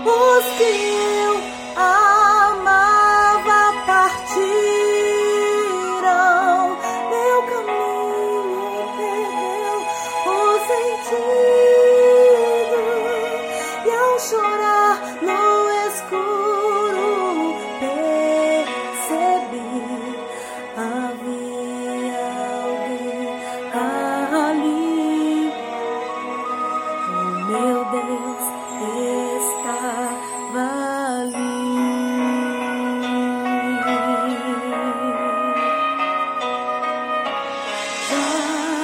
Os que eu amava partiram, meu caminho perdeu o sentido, e ao chorar no escuro percebi, havia alguém ali. Oh, meu Deus, estava ali. Já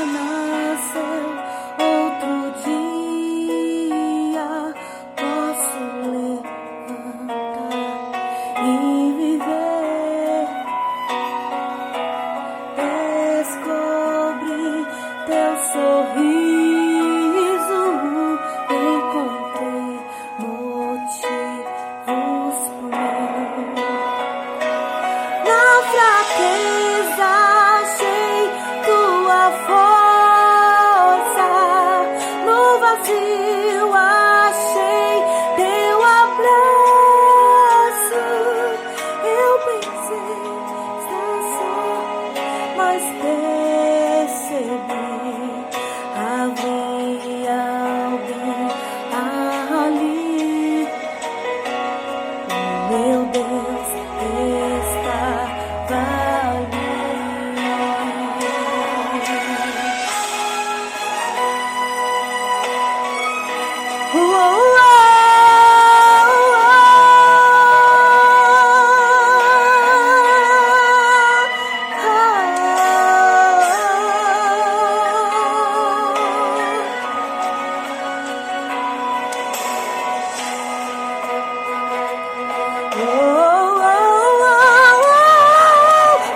nasceu outro dia, posso levantar e viver. Descobri teu sorriso, encontrei motivos pro na fraqueza achei tua força, no vazio achei teu abraço. Eu pensei, está só, mas percebi, havia alguém ali. Meu Deus, estava ali.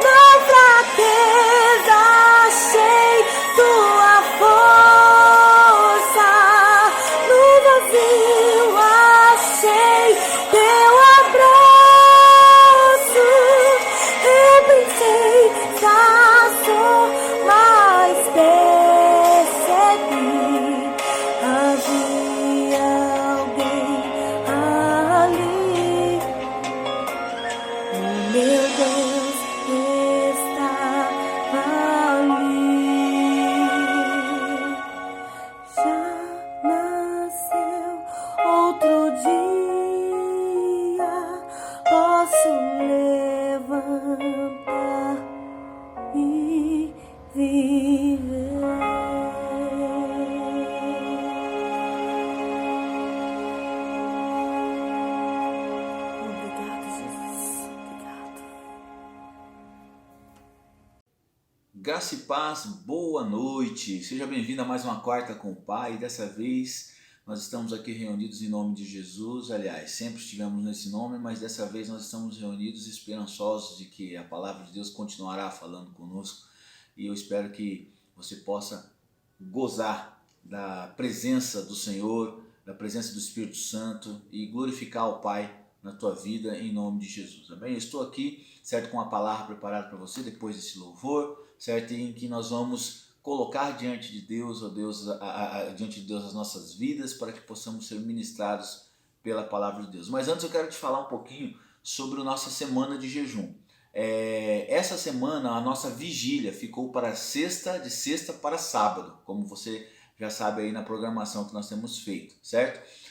Na fraqueza achei tua força, no vazio achei teu abraço. Eu pensei, está só, mas percebi, havia alguém ali. Meu Deus, estava ali. Já nasceu outro dia, posso levantar e viver. Obrigado, Jesus. Obrigado. Graça e paz, boa noite. Seja bem-vindo a mais uma Quarta com o Pai. Dessa vez nós estamos aqui reunidos em nome de Jesus. Aliás, sempre estivemos nesse nome, mas dessa vez nós estamos reunidos esperançosos de que a palavra de Deus continuará falando conosco. E eu espero que você possa gozar da presença do Senhor, da presença do Espírito Santo e glorificar o Pai na tua vida em nome de Jesus. Amém? Eu estou aqui, certo, com uma palavra preparada para você depois desse louvor, certo, em que nós vamos colocar diante de Deus, ó Deus, diante de Deus as nossas vidas para que possamos ser ministrados pela palavra de Deus. Mas antes eu quero te falar um pouquinho sobre a nossa semana de jejum. Essa semana a nossa vigília ficou para sexta, de sexta para sábado, como você já sabe aí na programação que nós temos feito, certo?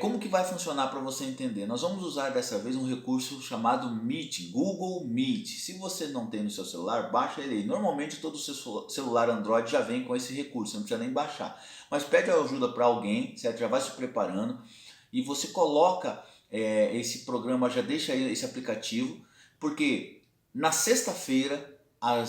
Como que vai funcionar para você entender? Nós vamos usar dessa vez um recurso chamado Meet, Google Meet. Se você não tem no seu celular, baixa ele aí. Normalmente todo o seu celular Android já vem com esse recurso, você não precisa nem baixar. Mas pede ajuda para alguém, certo? Já vai se preparando e você coloca esse programa, já deixa aí esse aplicativo, porque na sexta-feira a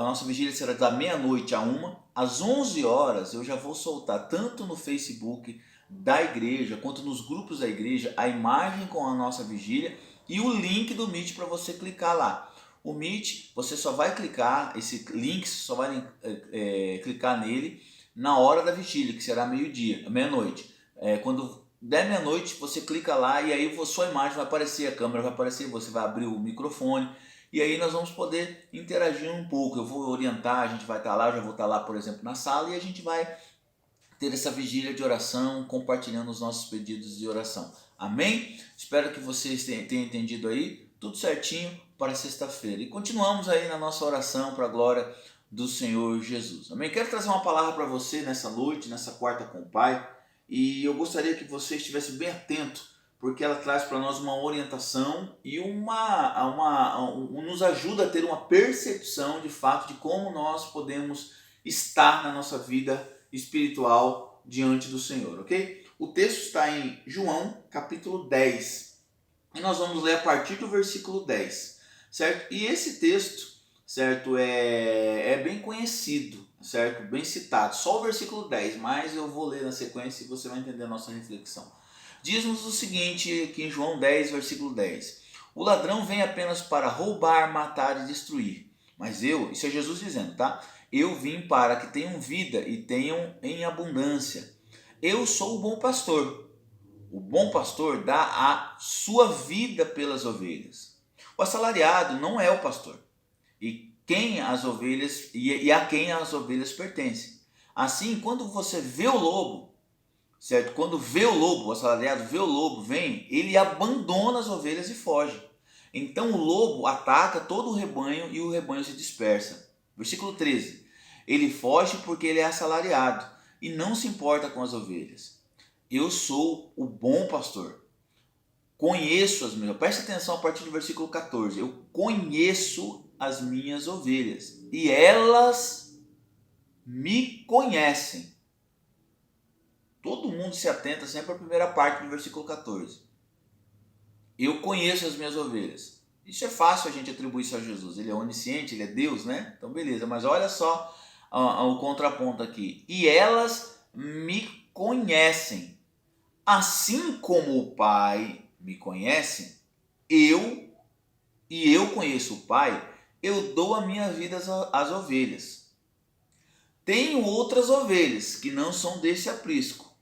nossa vigília será da meia-noite a 1, às 11 horas eu já vou soltar tanto no Facebook da igreja quanto nos grupos da igreja a imagem com a nossa vigília e o link do Meet para você clicar lá. O Meet, você só vai clicar, esse link só vai clicar nele na hora da vigília, que será meio-dia, meia-noite. Quando der meia-noite, você clica lá e aí sua imagem vai aparecer, a câmera vai aparecer, você vai abrir o microfone e aí nós vamos poder interagir um pouco. Eu vou orientar, a gente vai estar lá, eu já vou estar lá, por exemplo, na sala e a gente vai ter essa vigília de oração, compartilhando os nossos pedidos de oração. Amém? Espero que vocês tenham entendido aí, tudo certinho para sexta-feira. E continuamos aí na nossa oração para a glória do Senhor Jesus. Amém? Quero trazer uma palavra para você nessa noite, nessa quarta com o Pai, e eu gostaria que você estivesse bem atento, porque ela traz para nós uma orientação e nos ajuda a ter uma percepção de fato de como nós podemos estar na nossa vida espiritual diante do Senhor, ok? O texto está em João capítulo 10 e nós vamos ler a partir do versículo 10, certo? E esse texto, certo, é bem conhecido, certo? Bem citado, só o versículo 10, mas eu vou ler na sequência e você vai entender a nossa reflexão. Diz-nos o seguinte aqui em João 10, versículo 10. O ladrão vem apenas para roubar, matar e destruir. Mas eu, isso é Jesus dizendo, tá? Eu vim para que tenham vida e tenham em abundância. Eu sou o bom pastor. O bom pastor dá a sua vida pelas ovelhas. O assalariado não é o pastor. E a quem as ovelhas pertencem. Assim, quando você vê o lobo, certo? Quando vê o lobo, o assalariado vê o lobo, vem, ele abandona as ovelhas e foge. Então o lobo ataca todo o rebanho e o rebanho se dispersa. Versículo 13. Ele foge porque ele é assalariado e não se importa com as ovelhas. Eu sou o bom pastor. Conheço as minhas. Preste atenção a partir do versículo 14. Eu conheço as minhas ovelhas e elas me conhecem. Todo mundo se atenta sempre à primeira parte do versículo 14. Eu conheço as minhas ovelhas. Isso é fácil a gente atribuir isso a Jesus. Ele é onisciente, ele é Deus, né? Então beleza, mas olha só o contraponto aqui. E elas me conhecem. Assim como o Pai me conhece, eu conheço o Pai, eu dou a minha vida às ovelhas. Tenho outras ovelhas que não são desse aprisco.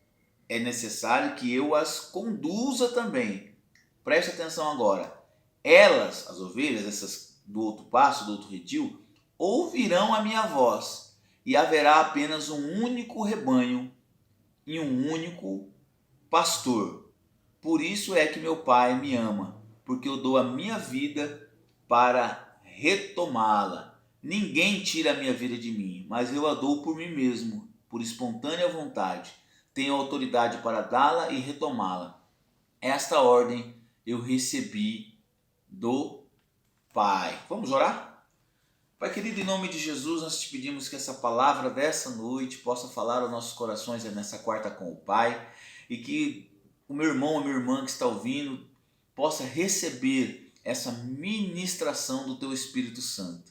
É necessário que eu as conduza também. Preste atenção agora. Elas, as ovelhas, essas do outro pasto, do outro redil, ouvirão a minha voz, e haverá apenas um único rebanho e um único pastor. Por isso é que meu Pai me ama, porque eu dou a minha vida para retomá-la. Ninguém tira a minha vida de mim, mas eu a dou por mim mesmo, por espontânea vontade. Tenho autoridade para dá-la e retomá-la. Esta ordem eu recebi do Pai. Vamos orar? Pai querido, em nome de Jesus, nós te pedimos que essa palavra dessa noite possa falar aos nossos corações nessa quarta com o Pai, e que o meu irmão, a minha irmã que está ouvindo, possa receber essa ministração do teu Espírito Santo.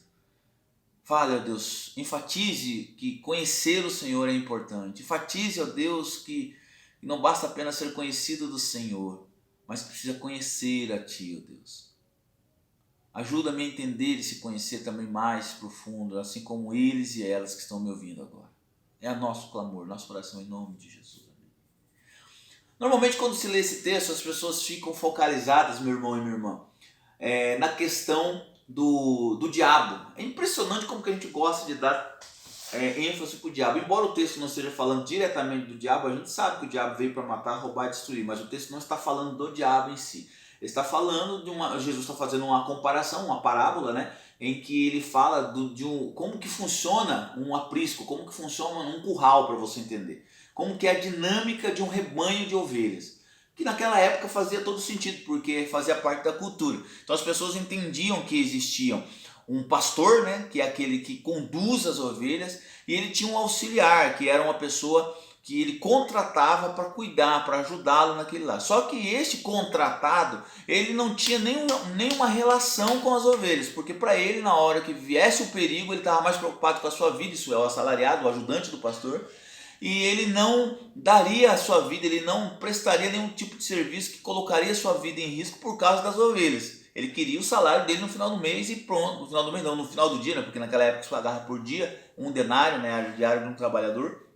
Fale, ó Deus, enfatize que conhecer o Senhor é importante. Enfatize, ó Deus, que não basta apenas ser conhecido do Senhor, mas precisa conhecer a Ti, ó Deus. Ajuda-me a entender e se conhecer também mais profundo, assim como eles e elas que estão me ouvindo agora. É o nosso clamor, nosso coração, em nome de Jesus. Amém. Normalmente, quando se lê esse texto, as pessoas ficam focalizadas, meu irmão e minha irmã, na questão do diabo. É impressionante como que a gente gosta de dar ênfase para o diabo. Embora o texto não esteja falando diretamente do diabo, a gente sabe que o diabo veio para matar, roubar e destruir, mas o texto não está falando do diabo em si. Ele está falando Jesus está fazendo uma comparação, uma parábola, né, em que ele fala como que funciona um aprisco, como que funciona um curral, para você entender. Como que é a dinâmica de um rebanho de ovelhas. Que naquela época fazia todo sentido, porque fazia parte da cultura. Então as pessoas entendiam que existia um pastor, né, que é aquele que conduz as ovelhas, e ele tinha um auxiliar, que era uma pessoa que ele contratava para cuidar, para ajudá-lo naquele lá. Só que este contratado, ele não tinha nenhuma relação com as ovelhas, porque para ele, na hora que viesse o perigo, ele estava mais preocupado com a sua vida, isso é, o assalariado, o ajudante do pastor, e ele não daria a sua vida, ele não prestaria nenhum tipo de serviço que colocaria a sua vida em risco por causa das ovelhas. Ele queria o salário dele no final do mês e pronto. No final do mês não, no final do dia, né? Porque naquela época se pagava por dia, um denário, né? A diário de um trabalhador.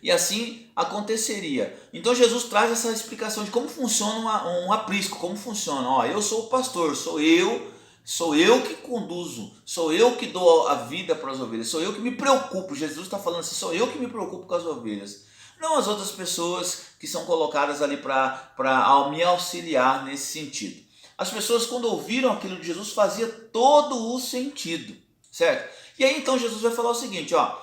E assim aconteceria. Então Jesus traz essa explicação de como funciona um aprisco, como funciona. Ó, eu sou o pastor, sou eu que conduzo, sou eu que dou a vida para as ovelhas, sou eu que me preocupo. Jesus está falando assim, sou eu que me preocupo com as ovelhas. não as outras pessoas que são colocadas ali para me auxiliar nesse sentido. As pessoas, quando ouviram aquilo de Jesus, fazia todo o sentido, certo? E aí então Jesus vai falar o seguinte, ó,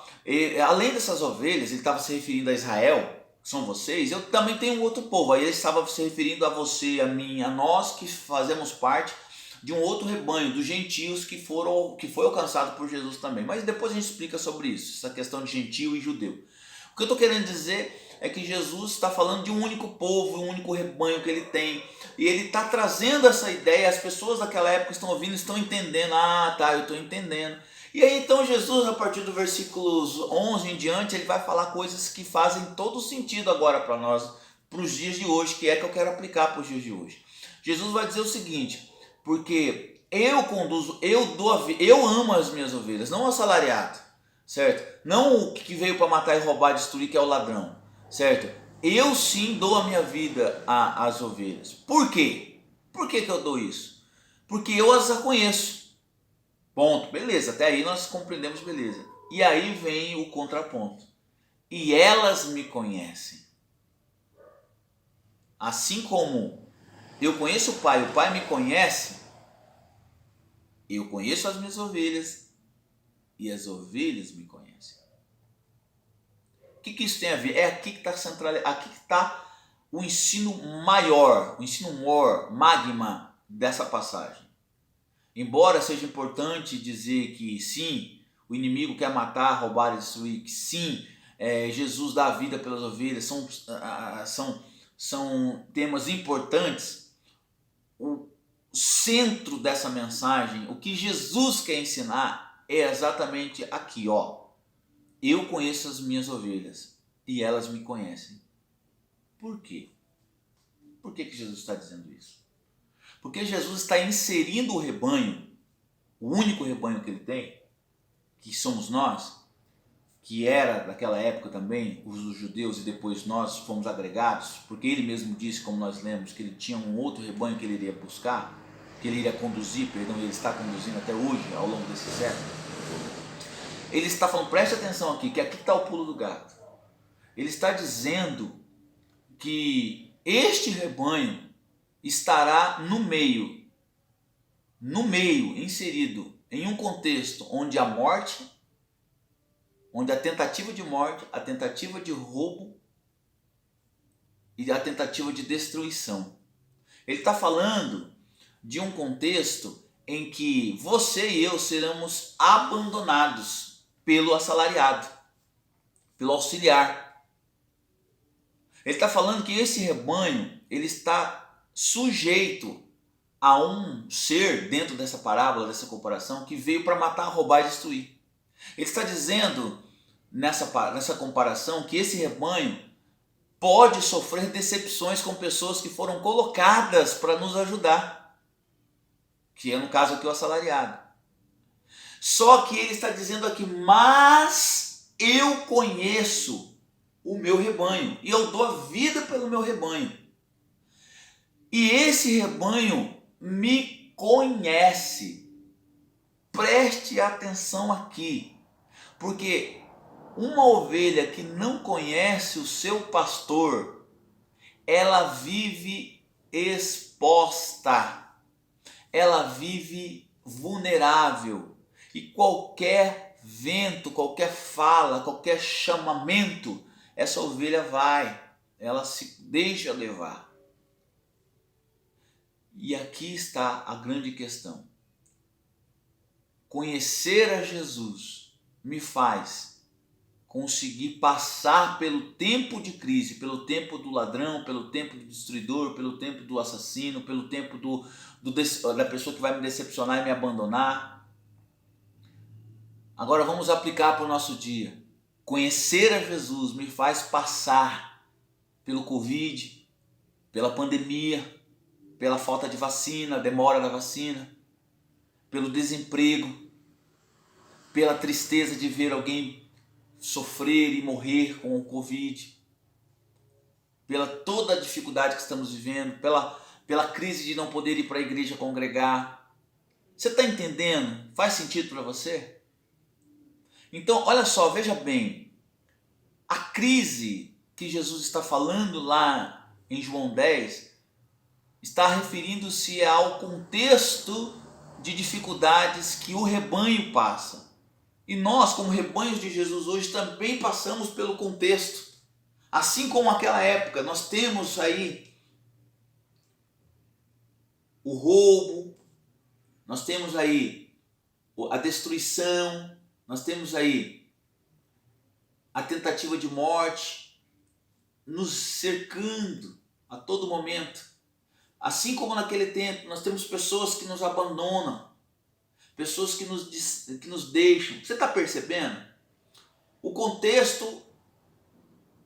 além dessas ovelhas, ele estava se referindo a Israel, que são vocês, eu também tenho um outro povo. Aí ele estava se referindo a você, a mim, a nós que fazemos parte de um outro rebanho, dos gentios que foi alcançado por Jesus também. Mas depois a gente explica sobre isso, essa questão de gentio e judeu. O que eu estou querendo dizer é que Jesus está falando de um único povo, um único rebanho que ele tem. E ele está trazendo essa ideia, as pessoas daquela época estão ouvindo, estão entendendo. Ah, tá, eu estou entendendo. E aí então Jesus, a partir do versículos 11 em diante, ele vai falar coisas que fazem todo sentido agora para nós, para os dias de hoje, que é que eu quero aplicar para os dias de hoje. Jesus vai dizer o seguinte, porque eu amo as minhas ovelhas, não o assalariado, certo? Não o que veio para matar e roubar e destruir, que é o ladrão, certo? Eu sim dou a minha vida às ovelhas. Por quê? Por que eu dou isso? Porque eu as conheço. Ponto. Beleza, até aí nós compreendemos, beleza. E aí vem o contraponto. E elas me conhecem. Assim como eu conheço o Pai me conhece, eu conheço as minhas ovelhas e as ovelhas me conhecem. O que isso tem a ver? É aqui que está centralizado, aqui que está o ensino maior, o ensino magma dessa passagem. Embora seja importante dizer que sim, o inimigo quer matar, roubar e destruir, que sim, Jesus dá a vida pelas ovelhas, são temas importantes, o centro dessa mensagem, o que Jesus quer ensinar é exatamente aqui, ó. Eu conheço as minhas ovelhas e elas me conhecem. Por quê? Por que Jesus está dizendo isso? Porque Jesus está inserindo o rebanho, o único rebanho que ele tem, que somos nós, que era daquela época também, os judeus, e depois nós fomos agregados, porque ele mesmo disse, como nós lemos, que ele tinha um outro rebanho que ele iria buscar, que ele iria conduzir, ele está conduzindo até hoje, ao longo desse século. Ele está falando, preste atenção aqui, que aqui está o pulo do gato. Ele está dizendo que este rebanho estará no meio, inserido em um contexto onde a morte, onde a tentativa de morte, a tentativa de roubo e a tentativa de destruição. Ele está falando de um contexto em que você e eu seremos abandonados pelo assalariado, pelo auxiliar. Ele está falando que esse rebanho, ele está sujeito a um ser dentro dessa parábola, dessa comparação, que veio para matar, roubar e destruir. Ele está dizendo nessa comparação que esse rebanho pode sofrer decepções com pessoas que foram colocadas para nos ajudar, que é no caso aqui o assalariado. Só que ele está dizendo aqui, mas eu conheço o meu rebanho e eu dou a vida pelo meu rebanho. E esse rebanho me conhece. Preste atenção aqui, porque uma ovelha que não conhece o seu pastor, ela vive exposta, ela vive vulnerável, e qualquer vento, qualquer fala, qualquer chamamento, essa ovelha ela se deixa levar. E aqui está a grande questão. Conhecer a Jesus me faz conseguir passar pelo tempo de crise, pelo tempo do ladrão, pelo tempo do destruidor, pelo tempo do assassino, pelo tempo da pessoa que vai me decepcionar e me abandonar. Agora vamos aplicar para o nosso dia. Conhecer a Jesus me faz passar pelo Covid, pela pandemia, pela falta de vacina, demora da vacina, pelo desemprego, pela tristeza de ver alguém sofrer e morrer com o Covid, pela toda a dificuldade que estamos vivendo, pela crise de não poder ir para a igreja congregar. Você está entendendo? Faz sentido para você? Então, olha só, veja bem, a crise que Jesus está falando lá em João 10 está referindo-se ao contexto de dificuldades que o rebanho passa. E nós, como rebanhos de Jesus hoje, também passamos pelo contexto. Assim como naquela época, nós temos aí o roubo, nós temos aí a destruição, nós temos aí a tentativa de morte nos cercando a todo momento. Assim como naquele tempo, nós temos pessoas que nos abandonam, pessoas que nos deixam. Você está percebendo? O contexto,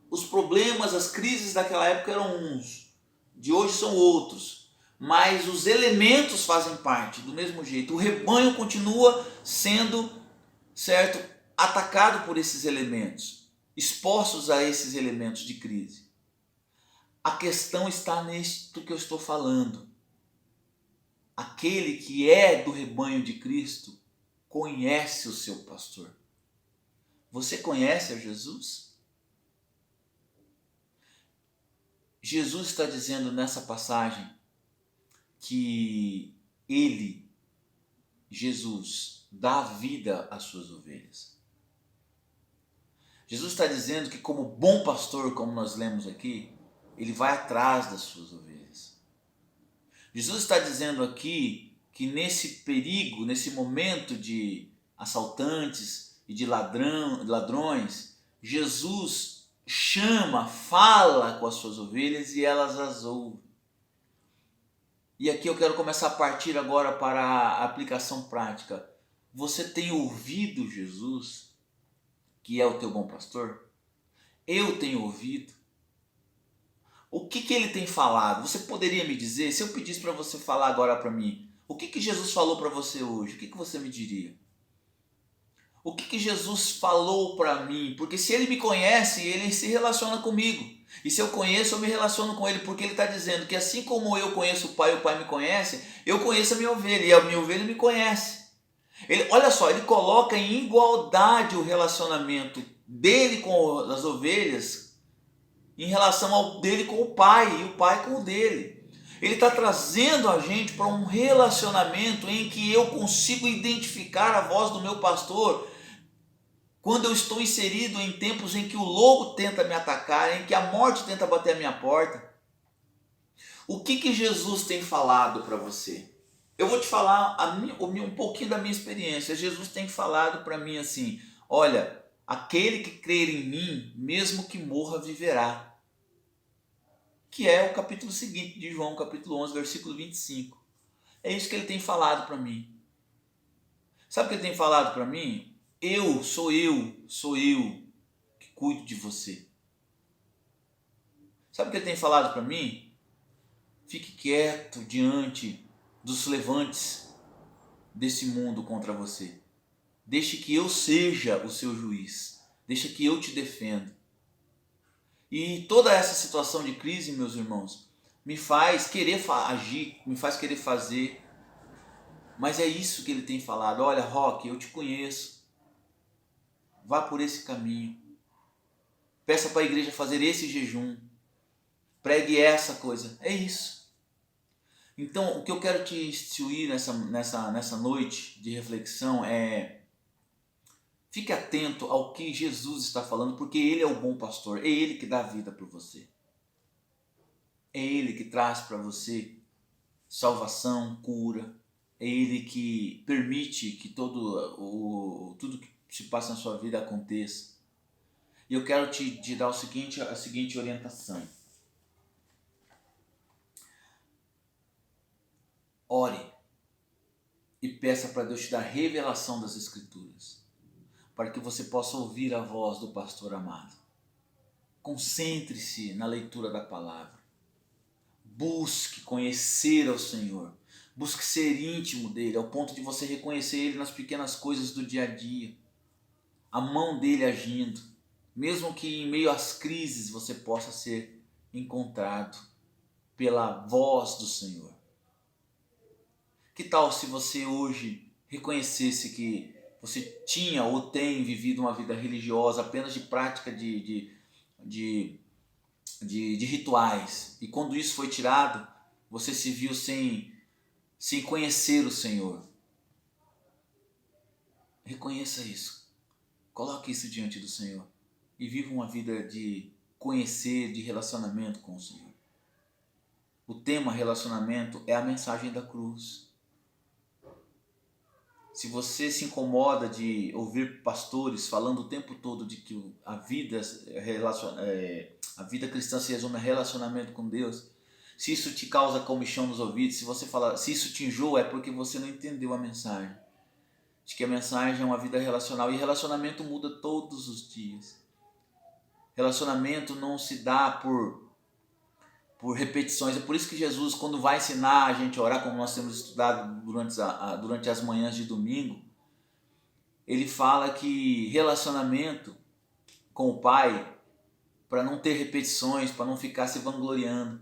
os problemas, as crises daquela época eram uns, de hoje são outros, mas os elementos fazem parte do mesmo jeito. O rebanho continua sendo, certo, atacado por esses elementos, expostos a esses elementos de crise. A questão está nisto que eu estou falando. Aquele que é do rebanho de Cristo conhece o seu pastor. Você conhece a Jesus? Jesus está dizendo nessa passagem que ele, Jesus, dá vida às suas ovelhas. Jesus está dizendo que como bom pastor, como nós lemos aqui, ele vai atrás das suas ovelhas. Jesus está dizendo aqui que nesse perigo, nesse momento de assaltantes e de ladrões, Jesus chama, fala com as suas ovelhas e elas as ouvem. E aqui eu quero começar a partir agora para a aplicação prática. Você tem ouvido Jesus, que é o teu bom pastor? Eu tenho ouvido. O que ele tem falado? Você poderia me dizer, se eu pedisse para você falar agora para mim, o que Jesus falou para você hoje? O que você me diria? O que Jesus falou para mim? Porque se ele me conhece, ele se relaciona comigo. E se eu conheço, eu me relaciono com ele, porque ele está dizendo que assim como eu conheço o Pai me conhece, eu conheço a minha ovelha e a minha ovelha me conhece. Olha só, ele coloca em igualdade o relacionamento dele com as ovelhas em relação ao dele com o Pai e o Pai com o dele. Ele está trazendo a gente para um relacionamento em que eu consigo identificar a voz do meu pastor quando eu estou inserido em tempos em que o lobo tenta me atacar, em que a morte tenta bater a minha porta. O que Jesus tem falado para você? Eu vou te falar um pouquinho da minha experiência. Jesus tem falado para mim assim, olha, aquele que crer em mim, mesmo que morra, viverá. Que é o capítulo seguinte de João, capítulo 11, versículo 25. É isso que ele tem falado para mim. Sabe o que ele tem falado para mim? Sou eu que cuido de você. Sabe o que ele tem falado para mim? Fique quieto diante dos levantes desse mundo contra você. Deixe que eu seja o seu juiz. Deixe que eu te defenda. E toda essa situação de crise, meus irmãos, me faz querer agir, me faz querer fazer. Mas é isso que ele tem falado. Olha, Roque, eu te conheço. Vá por esse caminho. Peça para a igreja fazer esse jejum. Pregue essa coisa. É isso. Então, o que eu quero te instruir nessa noite de reflexão é: fique atento ao que Jesus está falando, porque Ele é o bom pastor. É Ele que dá a vida por você. É Ele que traz para você salvação, cura. É Ele que permite que tudo que se passa na sua vida aconteça. E eu quero te dar a seguinte orientação. Ore e peça para Deus te dar revelação das Escrituras, para que você possa ouvir a voz do pastor amado. Concentre-se na leitura da palavra. Busque conhecer ao Senhor. Busque ser íntimo dele, ao ponto de você reconhecer ele nas pequenas coisas do dia a dia. A mão dele agindo. Mesmo que em meio às crises você possa ser encontrado pela voz do Senhor. Que tal se você hoje reconhecesse que você tinha ou tem vivido uma vida religiosa apenas de prática de de rituais. E quando isso foi tirado, você se viu sem conhecer o Senhor. Reconheça isso. Coloque isso diante do Senhor. E viva uma vida de conhecer, de relacionamento com o Senhor. O tema relacionamento é a mensagem da cruz. Se você se incomoda de ouvir pastores falando o tempo todo de que a vida cristã se resume a relacionamento com Deus, se isso te causa comichão nos ouvidos, se isso te enjoa, é porque você não entendeu a mensagem. De que a mensagem é uma vida relacional, e relacionamento muda todos os dias. Relacionamento não se dá por repetições. É por isso que Jesus, quando vai ensinar a gente a orar, como nós temos estudado durante as manhãs de domingo, ele fala que relacionamento com o Pai, para não ter repetições, para não ficar se vangloriando,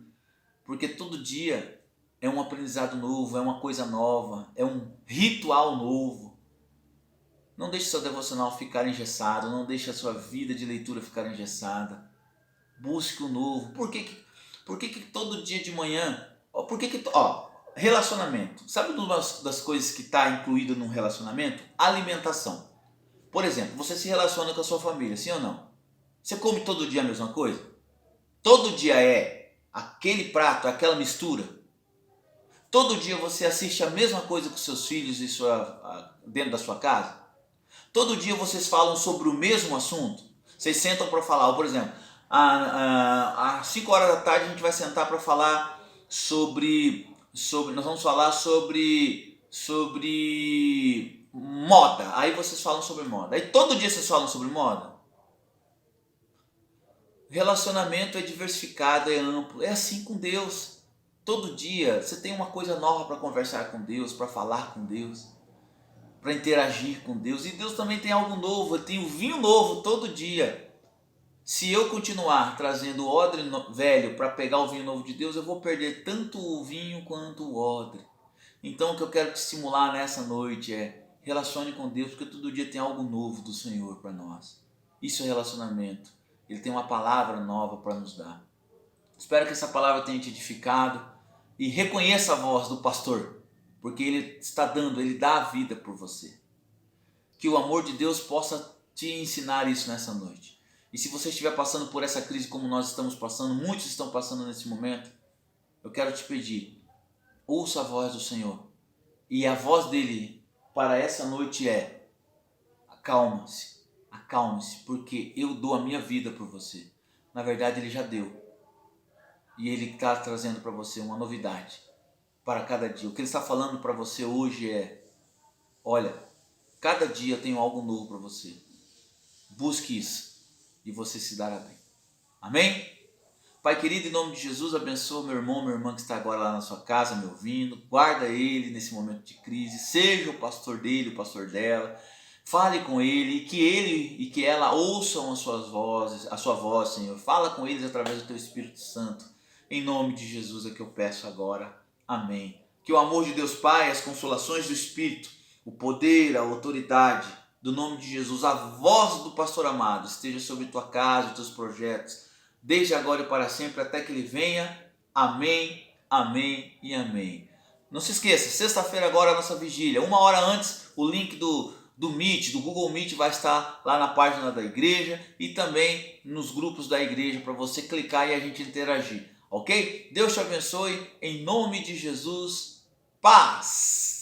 porque todo dia é um aprendizado novo, é uma coisa nova, é um ritual novo. Não deixe seu devocional ficar engessado, não deixe a sua vida de leitura ficar engessada. Busque o novo. Por que todo dia de manhã... relacionamento. Sabe uma das coisas que está incluída num relacionamento? Alimentação. Por exemplo, você se relaciona com a sua família, sim ou não? Você come todo dia a mesma coisa? Todo dia é aquele prato, aquela mistura? Todo dia você assiste a mesma coisa com seus filhos dentro da sua casa? Todo dia vocês falam sobre o mesmo assunto? Vocês sentam para falar, por exemplo, às 5 horas da tarde a gente vai sentar para falar nós vamos falar sobre moda. Aí vocês falam sobre moda. Aí todo dia vocês falam sobre moda? Relacionamento é diversificado, é amplo. É assim com Deus. Todo dia você tem uma coisa nova para conversar com Deus, para falar com Deus, para interagir com Deus. E Deus também tem algo novo. Ele tem o vinho novo todo dia. Se eu continuar trazendo o odre velho para pegar o vinho novo de Deus, eu vou perder tanto o vinho quanto o odre. Então o que eu quero te estimular nessa noite é: relacione com Deus, porque todo dia tem algo novo do Senhor para nós. Isso é relacionamento. Ele tem uma palavra nova para nos dar. Espero que essa palavra tenha te edificado, e reconheça a voz do pastor, porque ele dá a vida por você. Que o amor de Deus possa te ensinar isso nessa noite. E se você estiver passando por essa crise como nós estamos passando, muitos estão passando nesse momento, eu quero te pedir: ouça a voz do Senhor. E a voz dele para essa noite é: acalme-se, acalme-se, porque eu dou a minha vida por você. Na verdade, ele já deu. E ele está trazendo para você uma novidade para cada dia. O que ele está falando para você hoje é: olha, cada dia eu tenho algo novo para você. Busque isso e você se dará bem. Amém? Pai querido, em nome de Jesus, abençoa meu irmão, minha irmã que está agora lá na sua casa me ouvindo. Guarda ele nesse momento de crise. Seja o pastor dele, o pastor dela. Fale com ele e que ela ouçam as suas vozes, a sua voz, Senhor. Fala com eles através do teu Espírito Santo. Em nome de Jesus é que eu peço agora. Amém. Que o amor de Deus Pai, as consolações do Espírito, o poder, a autoridade do nome de Jesus, a voz do pastor amado esteja sobre tua casa e teus projetos, desde agora e para sempre, até que ele venha. Amém, amém e amém. Não se esqueça, sexta-feira agora a nossa vigília. 1 hora antes, o link do Meet, do Google Meet, vai estar lá na página da igreja e também nos grupos da igreja para você clicar e a gente interagir. Ok? Deus te abençoe. Em nome de Jesus. Paz!